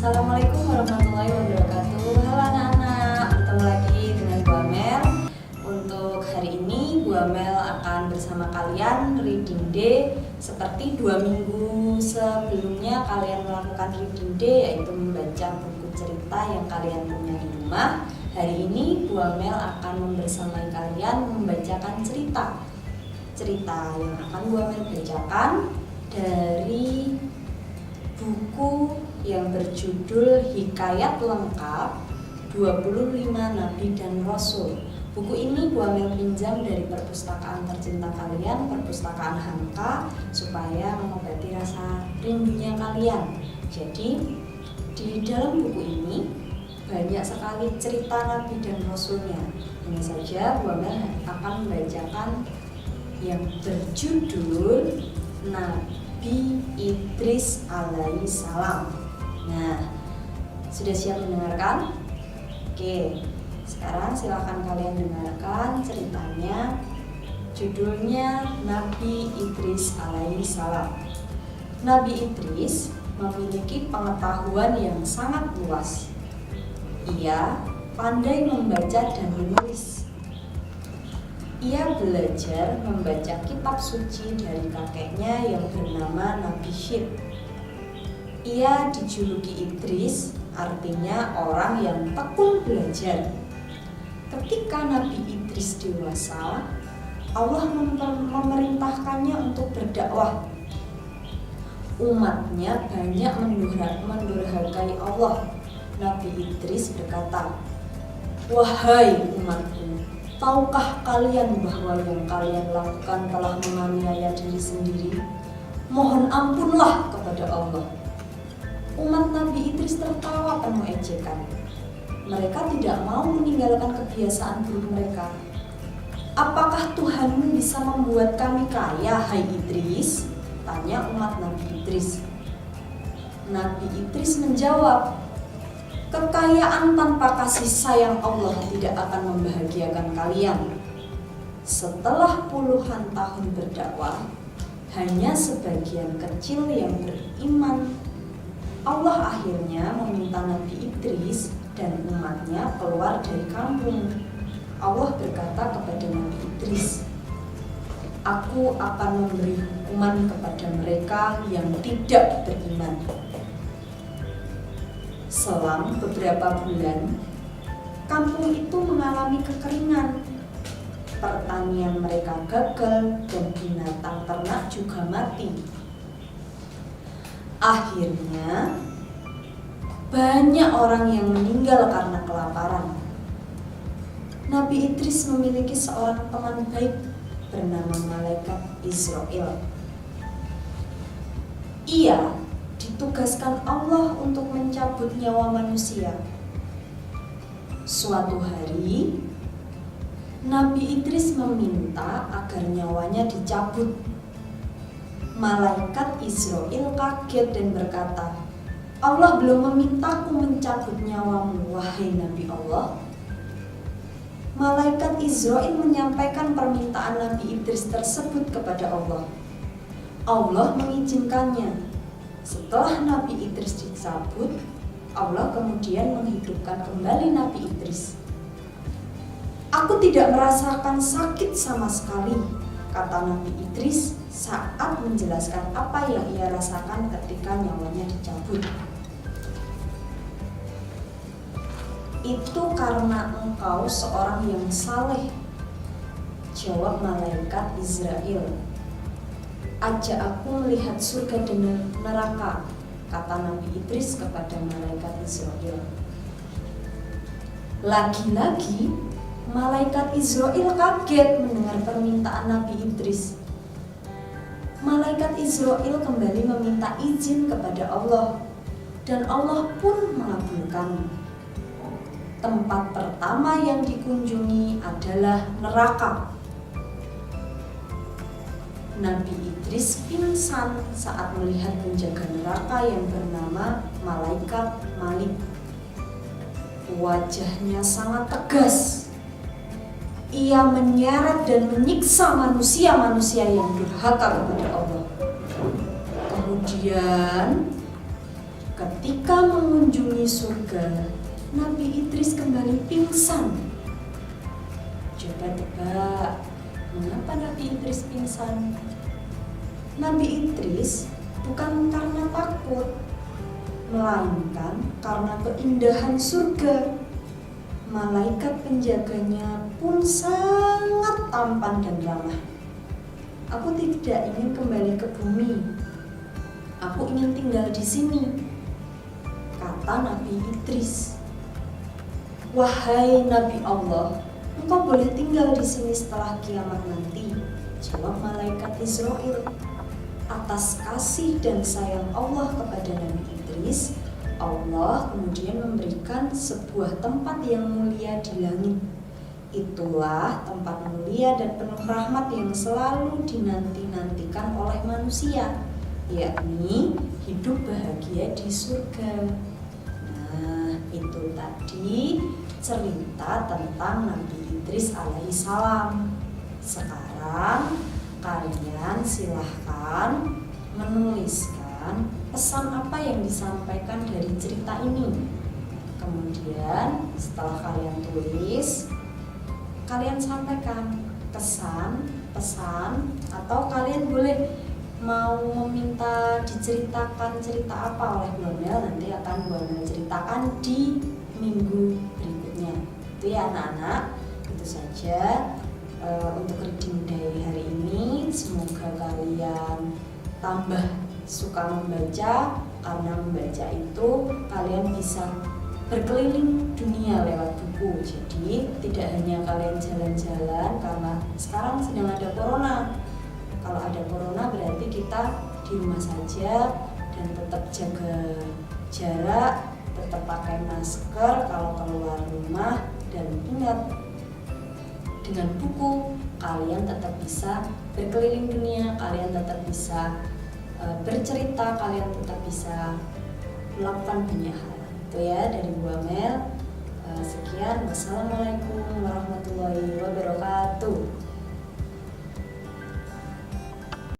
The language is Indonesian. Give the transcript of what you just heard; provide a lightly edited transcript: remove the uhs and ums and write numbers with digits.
Assalamualaikum warahmatullahi wabarakatuh. Halo anak-anak, bertemu lagi dengan Bu Amel. Untuk hari ini Bu Amel akan bersama kalian reading day. Seperti 2 minggu sebelumnya kalian melakukan reading day, yaitu membaca buku cerita yang kalian punya di rumah. Hari ini Bu Amel akan membersamai kalian membacakan cerita yang akan Bu Amel bacakan dari buku yang berjudul Hikayat Lengkap 25 Nabi dan Rasul. Buku ini Bu Amel pinjam dari perpustakaan tercinta kalian, perpustakaan Hamka, supaya mengobati rasa rindunya kalian. Jadi di dalam buku ini banyak sekali cerita Nabi dan Rasulnya. Hanya saja Bu Amel akan membacakan yang berjudul Nabi Idris alaihi salam. Nah, sudah siap mendengarkan? Oke, sekarang silakan kalian dengarkan ceritanya. Judulnya Nabi Idris alaihi salam. Nabi Idris memiliki pengetahuan yang sangat luas. Ia pandai membaca dan menulis. Ia belajar membaca kitab suci dari kakeknya yang bernama Nabi Syib. Ia dijuluki Idris, artinya orang yang tekun belajar. Ketika Nabi Idris dewasa, Allah memerintahkannya untuk berdakwah. Umatnya banyak mendurhakai Allah. Nabi Idris berkata, "Wahai umatku, tahukah kalian bahwa yang kalian lakukan telah menganiaya diri sendiri? Mohon ampunlah kepada Allah." Umat Nabi Idris tertawa penuh ejekan. Mereka tidak mau meninggalkan kebiasaan buruk mereka. "Apakah Tuhanmu bisa membuat kami kaya, hai Idris?" tanya umat Nabi Idris. Nabi Idris menjawab, "Kekayaan tanpa kasih sayang Allah tidak akan membahagiakan kalian." Setelah puluhan tahun berdakwah, hanya sebagian kecil yang beriman. Allah akhirnya meminta Nabi Idris dan umatnya keluar dari kampung. Allah berkata kepada Nabi Idris, "Aku akan memberi hukuman kepada mereka yang tidak beriman." Selang beberapa bulan, kampung itu mengalami kekeringan. Pertanian mereka gagal dan binatang ternak juga mati. Akhirnya, banyak orang yang meninggal karena kelaparan. Nabi Idris memiliki seorang teman baik bernama Malaikat Israel. Ia ditugaskan Allah untuk mencabut nyawa manusia. Suatu hari, Nabi Idris meminta agar nyawanya dicabut. Malaikat Israel kaget dan berkata, "Allah belum memintaku mencabut nyawamu, wahai Nabi Allah." Malaikat Israel menyampaikan permintaan Nabi Idris tersebut kepada Allah. Allah mengizinkannya. Setelah Nabi Idris dicabut, Allah kemudian menghidupkan kembali Nabi Idris. "Aku tidak merasakan sakit sama sekali," kata Nabi Idris saat menjelaskan apa yang ia rasakan ketika nyawanya dicabut. "Itu karena engkau seorang yang saleh," jawab Malaikat Israel. "Ajak aku melihat surga dan neraka," kata Nabi Idris kepada Malaikat Israel. Lagi-lagi Malaikat Israel kaget mendengar permintaan Nabi Idris. Malaikat Israel kembali meminta izin kepada Allah, dan Allah pun mengabulkan. Tempat pertama yang dikunjungi adalah neraka. Nabi Idris pingsan saat melihat penjaga neraka yang bernama Malaikat Malik. Wajahnya sangat tegas. Ia menyeret dan menyiksa manusia-manusia yang durhaka kepada Allah. Kemudian Ketika mengunjungi surga, Nabi Idris kembali pingsan. Coba tebak, mengapa Nabi Idris pingsan? Nabi Idris bukan karena takut, melainkan karena keindahan surga. Malaikat penjaganya pun sangat tampan dan ramah. Aku tidak ingin kembali ke bumi. Aku ingin tinggal di sini, kata Nabi Idris. Wahai Nabi Allah, engkau boleh tinggal di sini setelah kiamat nanti, jawab malaikat Israil. Atas kasih dan sayang Allah kepada Nabi Idris, Allah kemudian memberikan sebuah tempat yang mulia di langit. Itulah tempat mulia dan penuh rahmat yang selalu dinanti-nantikan oleh manusia, yakni hidup bahagia di surga. Nah, itu tadi cerita tentang Nabi Idris alaihissalam. Sekarang kalian silahkan menuliskan pesan apa yang disampaikan dari cerita ini. Kemudian setelah kalian tulis, kalian sampaikan kesan, pesan, atau kalian boleh mau meminta diceritakan cerita apa oleh Bu Amel, nanti akan Bu Amel ceritakan di minggu berikutnya. Itu ya anak-anak, itu saja untuk reading day hari ini. Semoga kalian tambah suka membaca, karena membaca itu kalian bisa berkeliling dunia lewat buku. Jadi tidak hanya kalian jalan-jalan, karena sekarang sedang ada corona. Kalau ada corona berarti kita di rumah saja dan tetap jaga jarak, tetap pakai masker kalau keluar rumah, dan ingat, dengan buku kalian tetap bisa berkeliling dunia, kalian tetap bisa bercerita, kalian tetap bisa melakukan banyak hal. Itu ya dari Bu Amel. Sekian, wassalamualaikum warahmatullahi wabarakatuh.